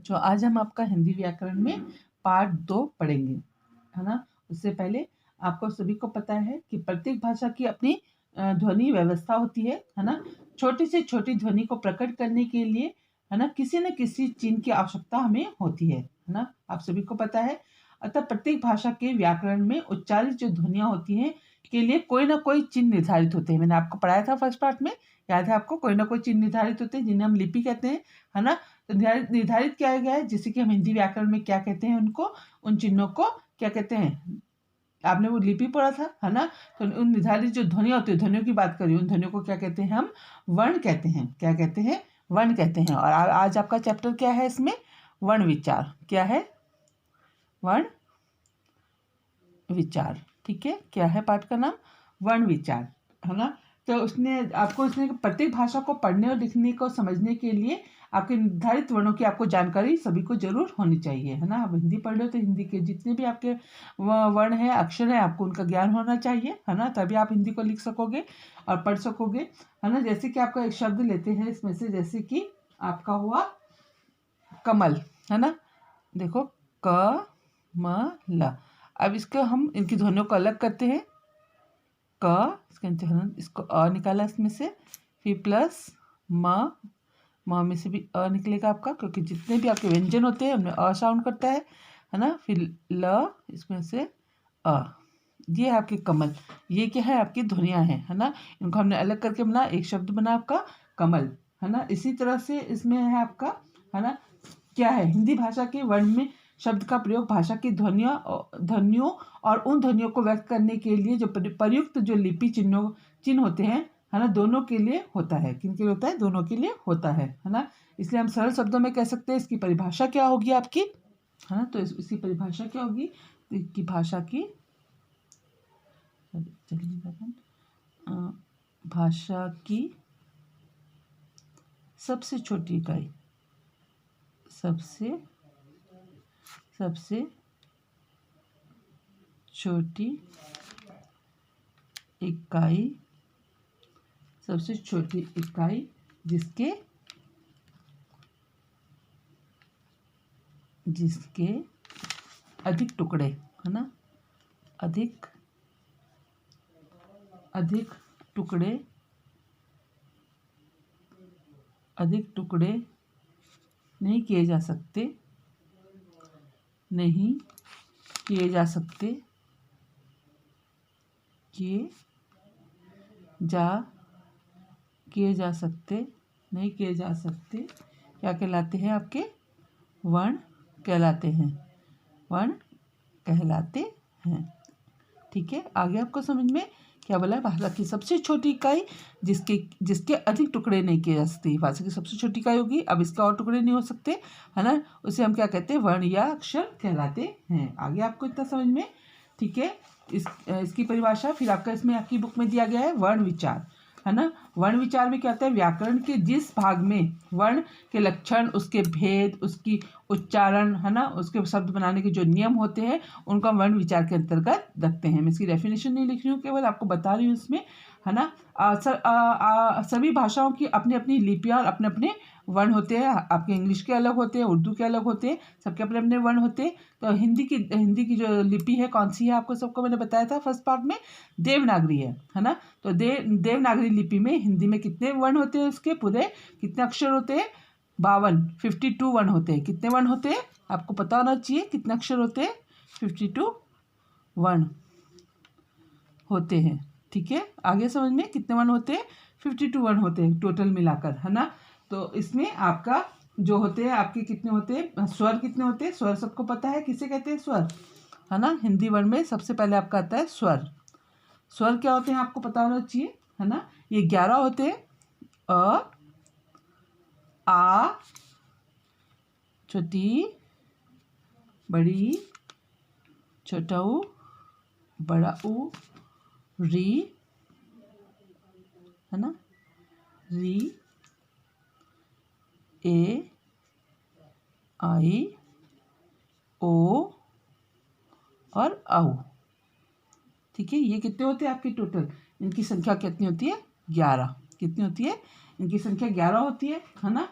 बच्चों, आज हम आपका हिंदी व्याकरण में पार्ट 2 पढ़ेंगे, है ना? उससे पहले आपको सभी को पता है कि प्रत्येक भाषा की अपनी ध्वनि व्यवस्था होती है ना? छोटी से छोटी ध्वनि को प्रकट करने के लिए, है ना, किसी न किसी चिन्ह की आवश्यकता हमें होती है ना? आप सभी को पता है। अतः प्रत्येक भाषा के व्याकरण में उच्चारित जो ध्वनियाँ होती हैं, के लिए कोई न कोई चिन्ह निर्धारित होते हैं। मैंने आपको पढ़ाया था फर्स्ट पार्ट में, याद है आपको? कोई न कोई चिन्ह निर्धारित होते हैं, जिन्हें हम लिपि कहते हैं, है ना? तो निर्धारित किया गया है, जैसे कि हम हिंदी व्याकरण में क्या कहते हैं उनको, उन चिन्हों को क्या कहते हैं? आपने वो लिपि पढ़ा था, है ना? तो उन निर्धारित जो ध्वनियाँ होती है, ध्वनियों की बात करिए, उन ध्वनियों को क्या कहते हैं हम? वर्ण कहते हैं। क्या कहते हैं? वर्ण कहते हैं। और आज आपका चैप्टर क्या है इसमें? वर्ण विचार। क्या है? वर्ण विचार। ठीक है? क्या है पाठ का नाम? वर्ण विचार, है ना? तो उसने प्रत्येक भाषा को पढ़ने और लिखने को समझने के लिए आपके निर्धारित वर्णों की आपको जानकारी सभी को जरूर होनी चाहिए, है ना? आप हिंदी पढ़ रहे हो तो हिंदी के जितने भी आपके वर्ण हैं, अक्षर हैं, आपको उनका ज्ञान होना चाहिए, है ना? तभी आप हिंदी को लिख सकोगे और पढ़ सकोगे, है ना? जैसे कि आपका एक शब्द लेते हैं इसमें से, जैसे कि आपका हुआ कमल, है ना? देखो, क म ल। अब इसको हम इनकी ध्वनियों को अलग करते हैं। क, इसको अ निकाला इसमें से, फिर प्लस म में से भी अ निकलेगा आपका, क्योंकि जितने भी आपके व्यंजन होते हैं उनमें अ साउंड करता है ना? फिर ल, इसमें से अ। ये है आपके कमल। ये क्या है? आपकी ध्वनियाँ हैं, है ना? इनको हमने अलग करके बना, एक शब्द बना आपका कमल, है ना? इसी तरह से इसमें है आपका, है ना, क्या है? हिंदी भाषा के वर्ण में शब्द का प्रयोग भाषा की ध्वनियों और उन ध्वनियों को व्यक्त करने के लिए जो प्रयुक्त जो लिपि चिन्ह होते हैं, है ना, दोनों के लिए होता है। किन के लिए होता है? दोनों के लिए होता है ना? इसलिए हम सरल शब्दों में कह सकते हैं इसकी परिभाषा क्या होगी आपकी, है ना? तो इसकी परिभाषा क्या होगी? इसकी भाषा की भाषा की सबसे छोटी इकाई, सबसे छोटी इकाई, सबसे छोटी इकाई जिसके अधिक टुकड़े, है ना, अधिक टुकड़े नहीं किए जा सकते, किए जा सकते, क्या कहलाते हैं? आपके वर्ण कहलाते हैं। ठीक है? आगे आपको समझ में क्या बोला है? भाषा की सबसे छोटी इकाई जिसके अधिक टुकड़े नहीं किए जा सकते। भाषा की सबसे छोटी इकाई होगी, अब इसके और टुकड़े नहीं हो सकते, है ना? उसे हम क्या कहते हैं? वर्ण या अक्षर कहलाते हैं। आगे आपको इतना समझ में? ठीक है? इसकी परिभाषा फिर आपका इसमें आपकी बुक में दिया गया है, वर्ण विचार, है ना? वर्ण विचार में क्या होता है? व्याकरण के जिस भाग में वर्ण के लक्षण, उसके भेद, उसकी उच्चारण, है ना, उसके शब्द बनाने के जो नियम होते हैं, उनका वर्ण विचार के अंतर्गत रखते हैं। मैं इसकी डेफिनेशन नहीं लिख रही हूँ, केवल आपको बता रही हूँ इसमें, है ना? सभी भाषाओं की अपनी अपनी लिपियाँ और अपने अपने वर्ण होते हैं। आपके इंग्लिश के अलग होते हैं, उर्दू के अलग होते हैं, सबके अपने अपने वर्ण होते हैं। तो हिंदी की जो लिपि है कौन सी है? आपको सबको मैंने बताया था फर्स्ट पार्ट में, देवनागरी है ना? तो देवनागरी लिपि में हिंदी में कितने वर्ण होते हैं? उसके पूरे कितने अक्षर होते हैं? 52 वर्ण होते हैं। कितने वर्ण होते हैं? आपको पता होना चाहिए कितने अक्षर होते हैं? 52 वर्ण होते हैं। ठीक है? आगे समझ में कितने वर्ण होते हैं? 52 वर्ण होते हैं टोटल मिलाकर, है ना? तो इसमें आपका जो होते हैं, आपके कितने होते हैं? स्वर कितने होते हैं? स्वर सबको पता है, किसे कहते हैं? स्वर, है ना? हिंदी वर्ण में सबसे पहले आपका आता है स्वर। स्वर क्या होते हैं आपको पता होना चाहिए, है ना? ये 11 होते हैं। अ, आ, छोटी, बड़ी, छोटा ऊ, बड़ा ऊ, री, है ना, री, ए, आई, ओ और औ। ठीक है? ये कितने होते हैं आपके टोटल? इनकी संख्या कितनी होती है? 11। कितनी होती है? इनकी संख्या 11 होती है ना?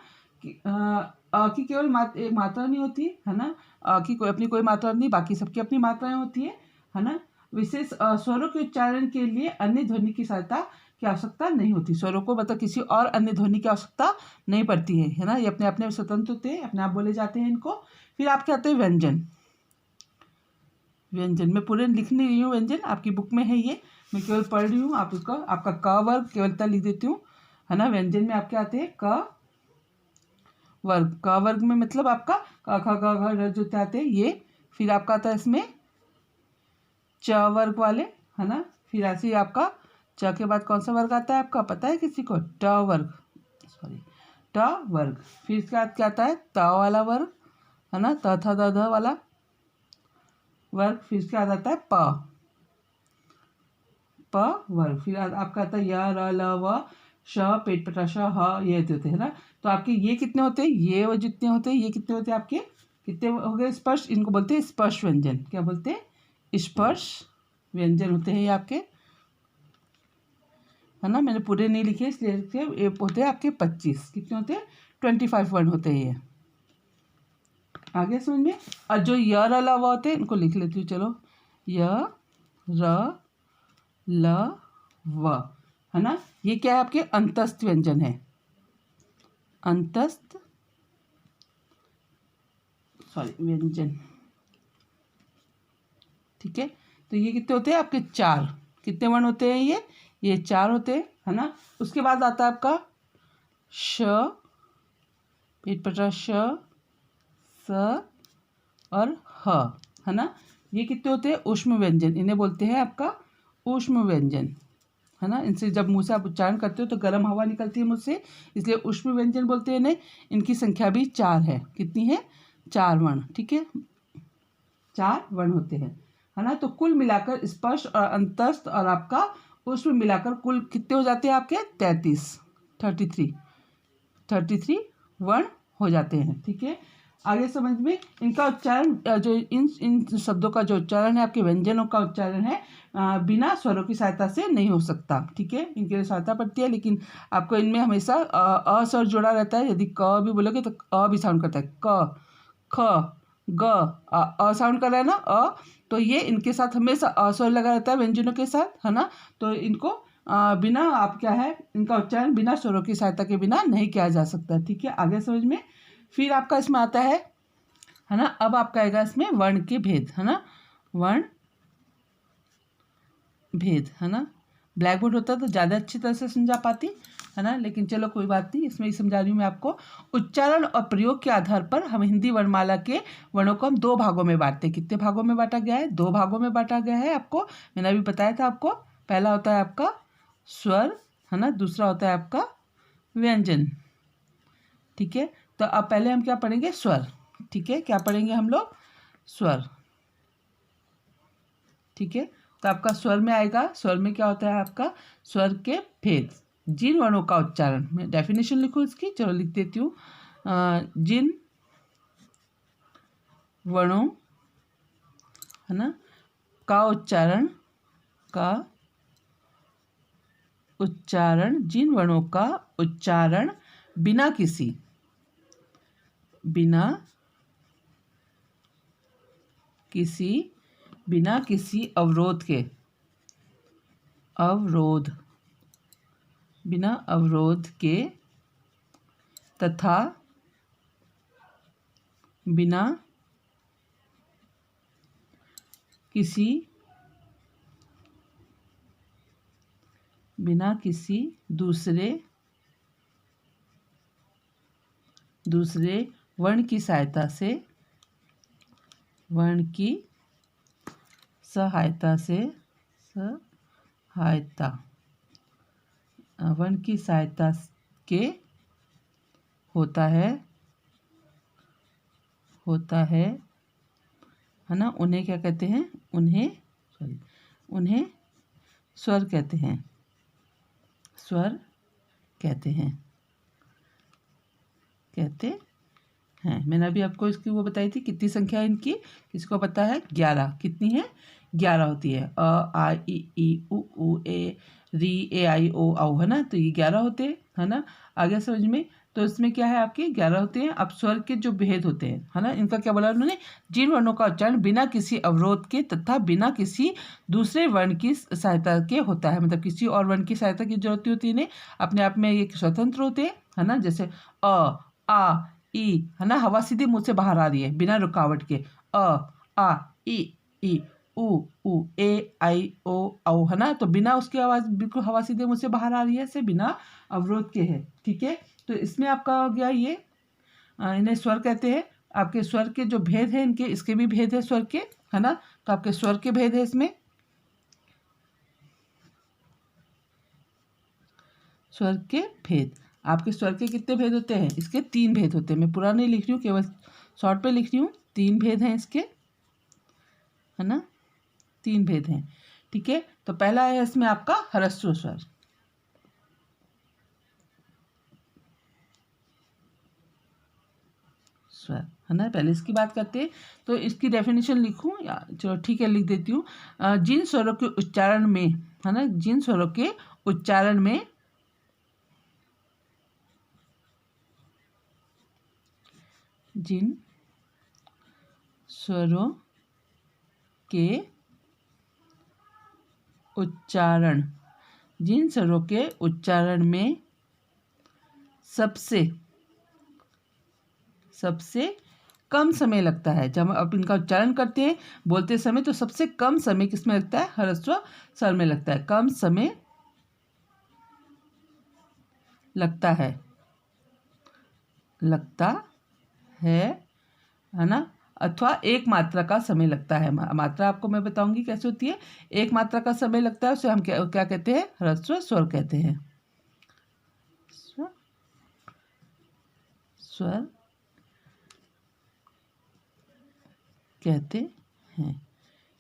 की केवल एक मात्रा नहीं होती है ना, की कोई अपनी कोई मात्रा नहीं, बाकी सबकी अपनी मात्राएं होती है ना। विशेष स्वरों के उच्चारण के लिए अन्य ध्वनि की सहायता की आवश्यकता नहीं होती। स्वरों को मतलब किसी और अन्य ध्वनि की आवश्यकता नहीं पड़ती है ना, ये अपने अपने स्वतंत्र होते हैं, अपने आप बोले जाते हैं इनको। फिर आपके आते हैं व्यंजन। व्यंजन मैं पूरे लिख नहीं रही हूँ, व्यंजन आपकी बुक में है ये, मैं केवल पढ़ रही हूँ। आप उसका आपका क वर्ग केवलता लिख देती हूँ है ना। व्यंजन में आपके आते हैं क वर्ग। क वर्ग में मतलब आपका क ख ग घ जो आते हैं ये। फिर आपका आता है इसमें च वर्ग वाले है ना। फिर ऐसे ही आपका च के बाद कौन सा वर्ग आता है आपका पता है किसी को? ट वर्ग, सॉरी ट वर्ग। फिर इसके बाद क्या आता है? त वाला वर्ग है ना, त थ द ध वाला वर्ग। फिर इसके बाद आता है प वर्ग। फिर आपका आता है य र ल व श पेट पटा श ह, ये होते हैं ना। तो आपके ये कितने होते हैं? ये वो जितने होते हैं, ये कितने होते हैं आपके? कितने हो गए? स्पर्श, इनको बोलते हैं स्पर्श व्यंजन। क्या बोलते हैं? स्पर्श व्यंजन होते हैं ये आपके है ना। मैंने पूरे नहीं लिखे इसलिए ये होते हैं आपके 25। कितने होते हैं? 25 वर्ण होते हैं ये। आगे समझ में। और जो य र ल व होते हैं इनको लिख लेती हूँ, चलो। य र ल व है ना, ये क्या है आपके? अंतस्थ व्यंजन है। अंतस्थ व्यंजन, ठीक है। तो ये कितने होते हैं आपके? 4। कितने वर्ण होते हैं ये 4 होते हैं है ना। उसके बाद आता है आपका श पेट पटा श, स और ह है ना। ये कितने होते हैं? ऊष्म व्यंजन, इन्हें बोलते हैं आपका ऊष्म व्यंजन है ना। इनसे जब मुंह से आप उच्चारण करते हो तो गर्म हवा निकलती है मुंह से, इसलिए ऊष्म व्यंजन बोलते हैं इन्हें। इनकी संख्या भी 4 है। कितनी है? 4 वर्ण, ठीक है। 4 वर्ण होते हैं है ना। तो कुल मिलाकर स्पर्श और अंतस्थ और आपका ऊष्म मिलाकर कुल कितने हो जाते हैं आपके? 33 वर्ण हो जाते हैं, ठीक है। आगे समझ में। इनका उच्चारण जो इन शब्दों का जो उच्चारण है, आपके व्यंजनों का उच्चारण है, बिना स्वरों की सहायता से नहीं हो सकता, ठीक है। इनके लिए सहायता पड़ती है, लेकिन आपको इनमें हमेशा अ स्वर जुड़ा रहता है। यदि क भी बोलोगे तो अ भी साउंड करता है, क ख ग अ साउंड कर रहा है ना तो ये इनके साथ हमेशा अ स्वर लगा रहता है व्यंजनों के साथ है ना। तो इनको बिना आप क्या है, इनका उच्चारण बिना स्वरों की सहायता के बिना नहीं किया जा सकता, ठीक है। आगे समझ में। फिर आपका इसमें आता है ना, अब आपका आएगा इसमें वर्ण के भेद है ना। वर्ण भेद है ना। ब्लैक बोर्ड होता तो ज़्यादा अच्छी तरह से समझा पाती है ना, लेकिन चलो कोई बात नहीं, इसमें ही समझा रही हूँ मैं आपको। उच्चारण और प्रयोग के आधार पर हम हिंदी वर्णमाला के वर्णों को हम 2 भागों में बांटते हैं। कितने भागों में बांटा गया है? 2 भागों में बांटा गया है। आपको मैंने अभी बताया था आपको। पहला होता है आपका स्वर है ना, दूसरा होता है आपका व्यंजन, ठीक है। तो अब पहले हम क्या पढ़ेंगे? स्वर, ठीक है। क्या पढ़ेंगे हम लोग? स्वर, ठीक है। तो आपका स्वर में आएगा, स्वर में क्या होता है आपका? स्वर के भेद, जिन वर्णों का उच्चारण, मैं डेफिनेशन लिखूँ इसकी, चलो लिख देती हूँ। जिन वर्णों है ना का उच्चारण जिन वर्णों का उच्चारण बिना किसी अवरोध के तथा बिना किसी दूसरे वर्ण की सहायता के होता है ना। उन्हें क्या कहते हैं? उन्हें स्वर कहते हैं। मैंने अभी आपको इसकी वो बताई थी, कितनी संख्या है इनकी, किसको पता है? 11। कितनी है? 11 होती है। अ आ इ ई उ ए री ए आई ओ औ है ना। तो ये 11 होते हैं है ना। आगे समझ में। तो इसमें क्या है आपके 11 होते हैं। अब स्वर के जो भेद होते हैं, है ना, इनका क्या बोला उन्होंने, जिन वर्णों का उच्चारण बिना किसी अवरोध के तथा बिना किसी दूसरे वर्ण की सहायता के होता है, मतलब किसी और वर्ण की सहायता की जरूरत होती है, इन्हें अपने आप में ये स्वतंत्र होते हैं, है ना। जैसे अ, आ, ई, है ना, हवा सीधे मुंह से बाहर आ रही है बिना रुकावट के, अ, आ, ई, उ, ए, आई, ओ, औ, है ना। तो बिना उसकी आवाज बिल्कुल हवा सीधे मुंह से बाहर आ रही है, से बिना अवरोध के है, ठीक है। तो इसमें आपका हो गया ये, इन्हें स्वर कहते हैं। आपके स्वर के जो भेद है इनके, इसके भी भेद है स्वर के, है ना। तो आपके स्वर के भेद है इसमें, स्वर के भेद, आपके स्वर के कितने भेद होते हैं, इसके 3 भेद होते हैं। मैं पूरा नहीं लिख रही हूँ, केवल शॉर्ट पे लिख रही हूँ। 3 भेद हैं इसके, है ना, 3 भेद हैं, ठीक है। तो पहला है इसमें आपका ह्रस्व स्वर, स्वर, है ना। पहले इसकी बात करते हैं, तो इसकी डेफिनेशन लिखूं या चलो ठीक है लिख देती हूँ। जिन स्वरों के उच्चारण में, है ना, जिन स्वरों के उच्चारण में जिन स्वरों के उच्चारण, जिन स्वरों के उच्चारण में सबसे कम समय लगता है, जब आप इनका उच्चारण करते हैं बोलते समय, तो सबसे कम समय किसमें लगता है, ह्रस्व स्वर में लगता है। कम समय लगता है ना। अथवा एक मात्रा का समय लगता है। मात्रा आपको मैं बताऊंगी कैसे होती है। एक मात्रा का समय लगता है, उसे हम क्या क्या कहते हैं, ह्रस्व स्वर कहते हैं, स्वर कहते हैं,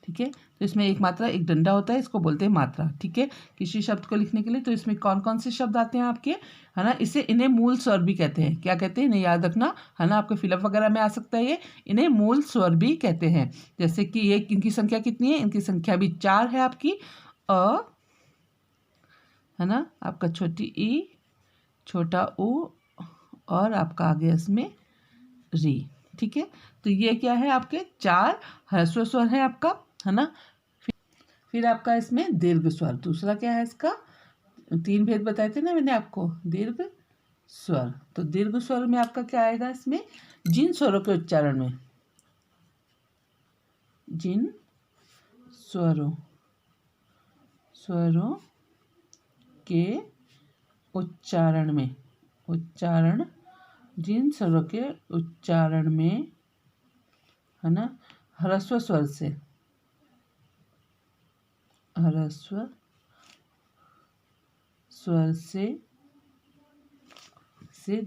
ठीक है। तो इसमें एक मात्रा, एक डंडा होता है, इसको बोलते हैं मात्रा, ठीक है। किसी शब्द को लिखने के लिए तो इसमें कौन कौन से शब्द आते हैं आपके, है ना। इन्हें मूल स्वर भी कहते हैं। क्या कहते हैं, इन्हें याद रखना, है ना, आपके फिलअप वगैरह में आ सकता है ये। इन्हें मूल स्वर भी कहते हैं। जैसे कि ये, इनकी संख्या कितनी है, इनकी संख्या भी 4 है आपकी। अ, है ना, आपका छोटी ई, छोटा ऊ, और आपका आ गया इसमें री, ठीक है। तो ये क्या है, आपके 4 ह्रस्व स्वर है आपका, है ना। फिर आपका इसमें दीर्घ स्वर, दूसरा क्या है इसका, 3 भेद बताए थे ना मैंने आपको, दीर्घ स्वर। तो दीर्घ स्वर में आपका क्या आएगा, इसमें जिन स्वरों के उच्चारण में, जिन स्वरों के उच्चारण में, जिन स्वरों के उच्चारण में, है ना, ह्रस्व स्वर से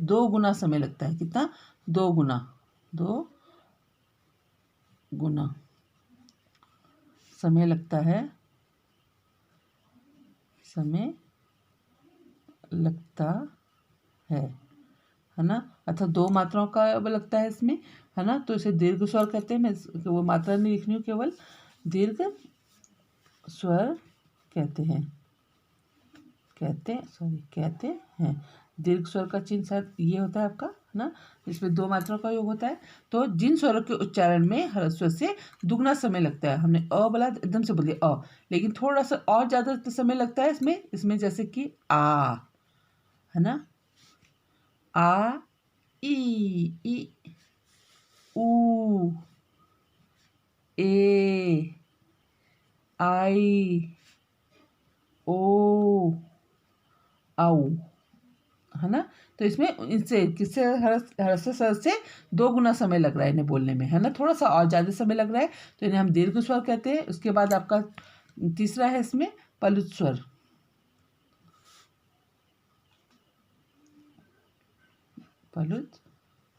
2 गुना समय लगता है। कितना, 2 गुना समय लगता है, है ना। अर्थात 2 मात्राओं का लगता है इसमें, है ना। तो इसे दीर्घ स्वर कहते हैं। मैं वो मात्रा नहीं लिखनी हूँ, केवल दीर्घ स्वर कहते हैं, दीर्घ स्वर का चिन्ह शायद ये होता है आपका, है ना। इसमें 2 मात्राओं का योग होता है। तो जिन स्वरों के उच्चारण में ह्रस्व से दुगना समय लगता है, हमने अ बोला एकदम से बोलिए अ, लेकिन थोड़ा सा और ज़्यादा समय लगता है इसमें जैसे कि आ, है ना, आ, ई, ऊ, ए, आई, ओ, औ, है ना। तो इसमें इनसे किससे, ह्रस्व स्वर से 2 गुना समय लग रहा है इन्हें बोलने में, है ना, थोड़ा सा और ज़्यादा समय लग रहा है, तो इन्हें हम दीर्घ स्वर कहते हैं। उसके बाद आपका तीसरा है इसमें पलुत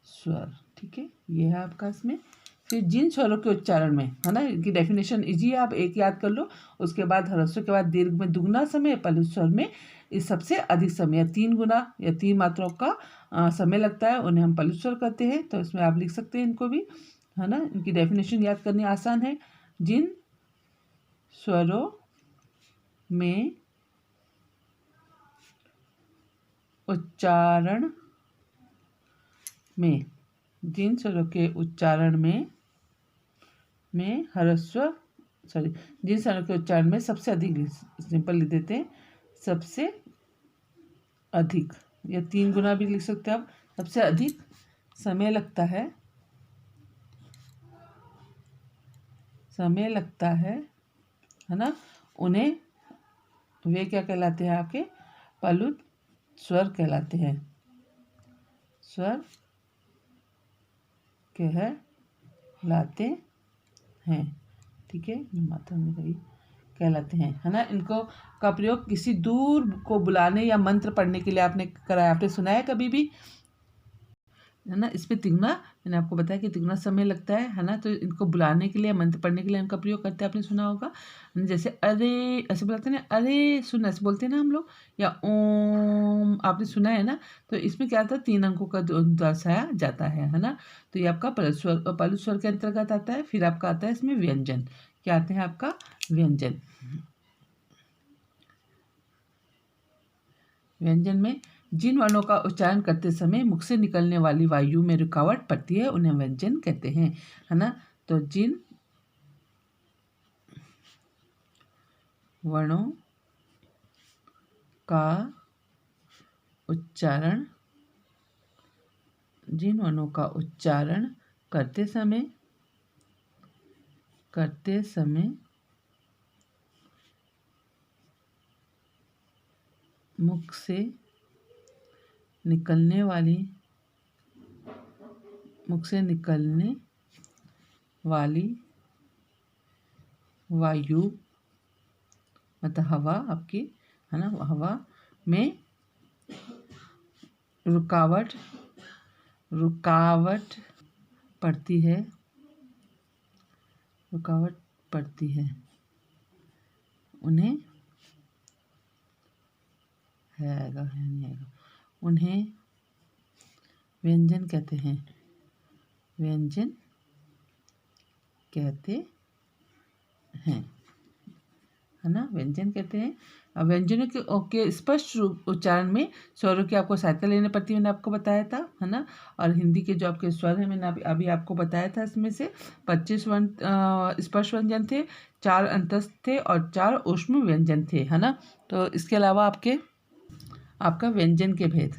स्वर, ठीक है, ये है आपका इसमें। फिर जिन स्वरों के उच्चारण में, है ना, इनकी डेफिनेशन इजी है, आप एक याद कर लो। उसके बाद ह्रस्व के बाद दीर्घ में दुगना समय, पलुत स्वर में इस सबसे अधिक समय 3 गुना या 3 मात्राओं का समय लगता है, उन्हें हम पलुत स्वर कहते हैं। तो इसमें आप लिख सकते हैं इनको भी, है ना। इनकी डेफिनेशन याद करनी आसान है। जिन स्वरों में उच्चारण में, जिन स्वरों के उच्चारण में ह्रस्व जिन स्वरों के उच्चारण में सबसे अधिक, सिंपल लिख देते हैं, सबसे अधिक, या 3 गुना भी लिख सकते हैं आप, सबसे अधिक समय लगता है ना, उन्हें वे क्या कहलाते हैं, आपके पलुत स्वर कहलाते हैं, स्वर कहलाते हैं। ठीक है, मात्रा में कही कहलाते हैं, है ना। इनको का प्रयोग किसी दूर को बुलाने या मंत्र पढ़ने के लिए आपने कराया, आपने सुना है कभी भी, है ना। इस पे तिगुना, मैंने आपको बताया कि तिगुना समय लगता है ना। तो इनको बुलाने के लिए, मंत्र पढ़ने के लिए इनका प्रयोग करते हैं, आपने सुना होगा। जैसे अरे ऐसे बुलाते हैं ना, अरे सुन ऐसे बोलते हैं ना हम लोग, या ओम, आपने सुना है ना। तो इसमें क्या आता है, 3 अंकों का दर्शाया जाता है ना। तो ये आपका पलु स्वर के अंतर्गत आता है। फिर आपका आता है इसमें व्यंजन, क्या आते हैं आपका व्यंजन। व्यंजन में जिन वर्णों का उच्चारण करते समय मुख से निकलने वाली वायु में रुकावट पड़ती है, उन्हें व्यंजन कहते हैं, है ना। तो जिन वर्णों का उच्चारण करते समय मुख से निकलने वाली वायु, मतलब हवा आपकी, है ना, हवा में रुकावट पड़ती है, उन्हें उन्हें व्यंजन कहते हैं, है ना, व्यंजन कहते हैं। अब व्यंजनों के स्पष्ट उच्चारण में स्वरों की आपको सहायता लेनी पड़ती है, मैंने आपको बताया था, है ना। और हिंदी के जो आपके स्वर हैं, मैंने अभी आपको बताया था, इसमें से 25 स्पष्ट व्यंजन थे, 4 अंतस्थ थे और 4 ऊष्म व्यंजन थे, है ना। तो इसके अलावा आपका व्यंजन के भेद,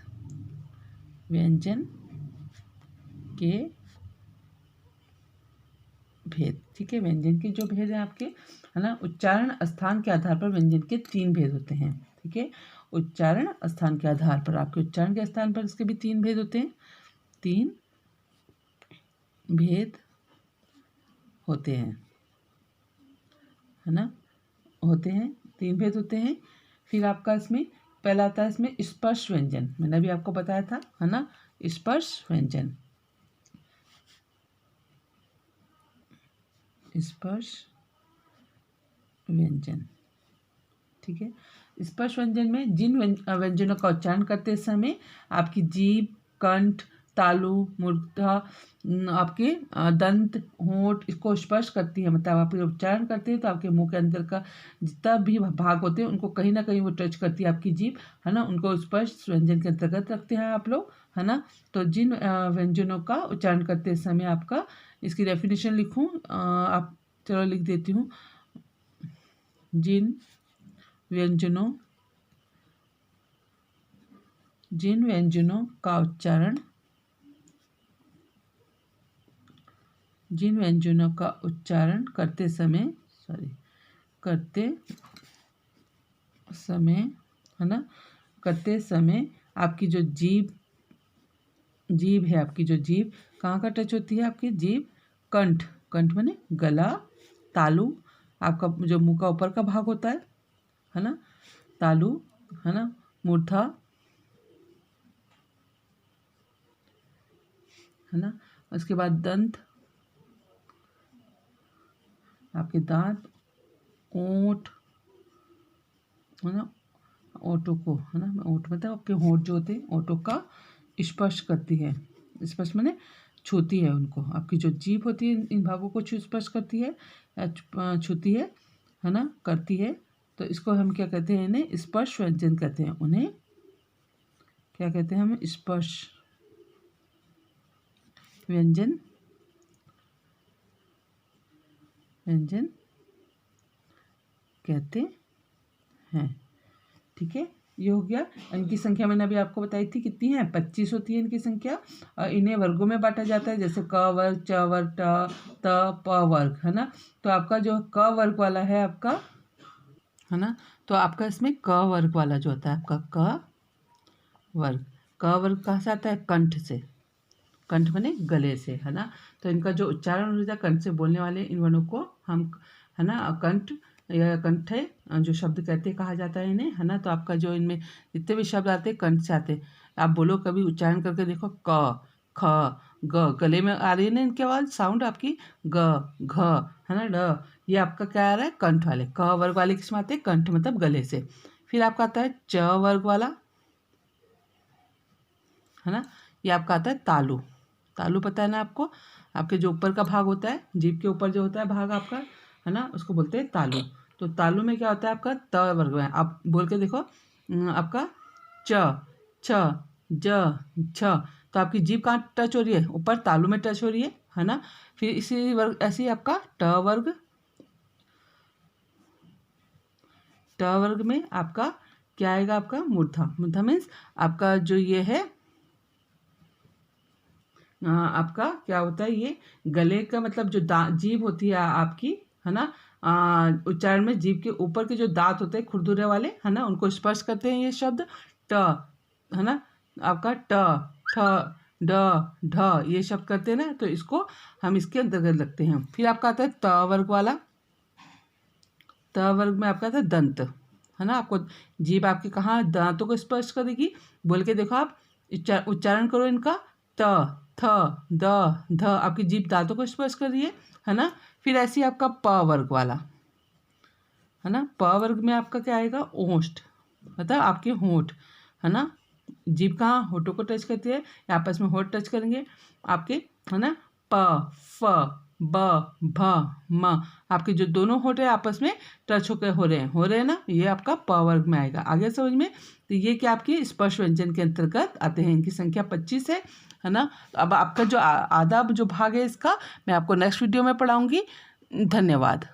ठीक है। व्यंजन के जो भेद हैं आपके, है ना, उच्चारण स्थान के आधार पर व्यंजन के 3 भेद होते हैं, ठीक है। उच्चारण स्थान के आधार पर, आपके उच्चारण के स्थान पर इसके भी 3 भेद होते हैं, 3 भेद होते हैं, है ना, 3 भेद होते हैं। फिर आपका इसमें पहला आता है इसमें स्पर्श व्यंजन, मैंने अभी आपको बताया था, है ना, स्पर्श व्यंजन, ठीक है। स्पर्श व्यंजन में जिन व्यंजनों का उच्चारण करते समय आपकी जीभ, कंठ, तालु, मूर्धा, आपके दंत, होंठ इसको स्पर्श करती है, मतलब आप उच्चारण करते हैं तो आपके मुंह के अंदर का जितना भी भाग होते हैं उनको कहीं ना कहीं वो टच करती है आपकी जीभ, है ना, उनको स्पर्श व्यंजन के अंतर्गत रखते हैं आप लोग, है ना। तो जिन व्यंजनों का उच्चारण करते समय आपका, इसकी डेफिनेशन लिखूं, आप चलो लिख देती हूँ। जिन व्यंजनों का उच्चारण करते समय, है ना, करते समय आपकी जो जीभ है, आपकी जो जीभ कहाँ का टच होती है, आपकी जीभ कंठ माने गला, तालु आपका जो मुंह का ऊपर का भाग होता है ना, तालु, है ना, मूर्धा, है ना, उसके बाद दंत, आपके दांत, ओंठ, है ना, ओंठों को, है ना, ओंठ मतलब आपके होंठ जो होते हैं, ओंठों का स्पर्श करती है, स्पर्श माने छूती है उनको, आपकी जो जीभ होती है इन भागों को स्पर्श करती है, छूती है ना, करती है। तो इसको हम क्या कहते हैं, इन्हें स्पर्श व्यंजन कहते हैं, उन्हें क्या कहते हैं, हम स्पर्श व्यंजन कहते हैं। ठीक है, ये हो गया। इनकी संख्या मैंने अभी आपको बताई थी कितनी है, 25 होती है इनकी संख्या। और इन्हें वर्गों में बांटा जाता है, जैसे क वर्ग, च वर्ग, ट, प वर्ग, है ना। तो आपका जो क वर्ग वाला है आपका, है ना, तो आपका इसमें क वर्ग वाला जो होता है आपका क वर्ग कहाँ से आता है, कंठ से। कंठ बने गले से, है ना। तो इनका जो उच्चारण हो जाता है कंठ से बोलने वाले इन वर्णों को हम, है ना, कंठ या कंठ जो शब्द कहते कहा जाता है इन्हें, है ना। तो आपका जो इनमें जितने भी शब्द आते हैं कंठ से आते हैं। आप बोलो, कभी उच्चारण करके देखो, क, ख, ग, गले में आ रही है ना इनकी आवाज़, साउंड आपकी, ग, घ, है ना, ड, ये आपका क्या आ रहा है, कंठ वाले। क वर्ग वाले किस में आते हैं, कंठ मतलब गले से। फिर आपका आता है च वर्ग वाला, है ना, ये आपका आता है तालु। तालु पता है ना आपको, आपके जो ऊपर का भाग होता है, जीभ के ऊपर जो होता है भाग आपका, है ना, उसको बोलते हैं तालु। तो तालु में क्या होता है आपका, त वर्ग में। आप बोल के देखो, आपका च, छ, ज, छ। तो आपकी जीभ कहाँ टच हो रही है, ऊपर तालु में टच हो रही है ना। फिर इसी वर्ग, ऐसे ही आपका ट वर्ग, ट वर्ग में आपका क्या आएगा, आपका मूर्धा। मूर्धा मीन्स आपका जो ये है, आपका क्या होता है, ये गले का मतलब जो जीभ होती है आपकी, है ना, उच्चारण में जीभ के ऊपर के जो दांत होते हैं खुरदुरे वाले, है ना, उनको स्पर्श करते हैं ये शब्द ट, है ना, आपका ट, ठ, ड, ढ, ये शब्द करते हैं ना, तो इसको हम इसके अंतर्गत रखते हैं। फिर आपका आता है त वर्ग वाला। त वर्ग में आपका आता है दंत, है ना। आपको जीभ आपकी कहाँ दांतों को स्पर्श करेगी, बोल के देखो आप, उच्चारण करो इनका, त, थ, द, ध, आपकी जीभ दांतों को स्पर्श कर रही है ना। फिर ऐसे ही आपका प वर्ग वाला, है ना। प वर्ग में आपका क्या आएगा, ओष्ठ, मतलब आपके होंठ, है ना। जीभ कहाँ होठों को टच करती है, आपस में होठ टच करेंगे आपके, है ना। प, फ, ब, भ, म, आपके जो दोनों होठ है आपस में टच होकर हो रहे हैं ना, ये आपका प वर्ग में आएगा। आगे समझ में। तो ये क्या आपके स्पर्श व्यंजन के अंतर्गत आते हैं। इनकी संख्या 25 है ना। तो अब आपका जो आधा जो भाग है इसका मैं आपको नेक्स्ट वीडियो में पढ़ाऊंगी। धन्यवाद।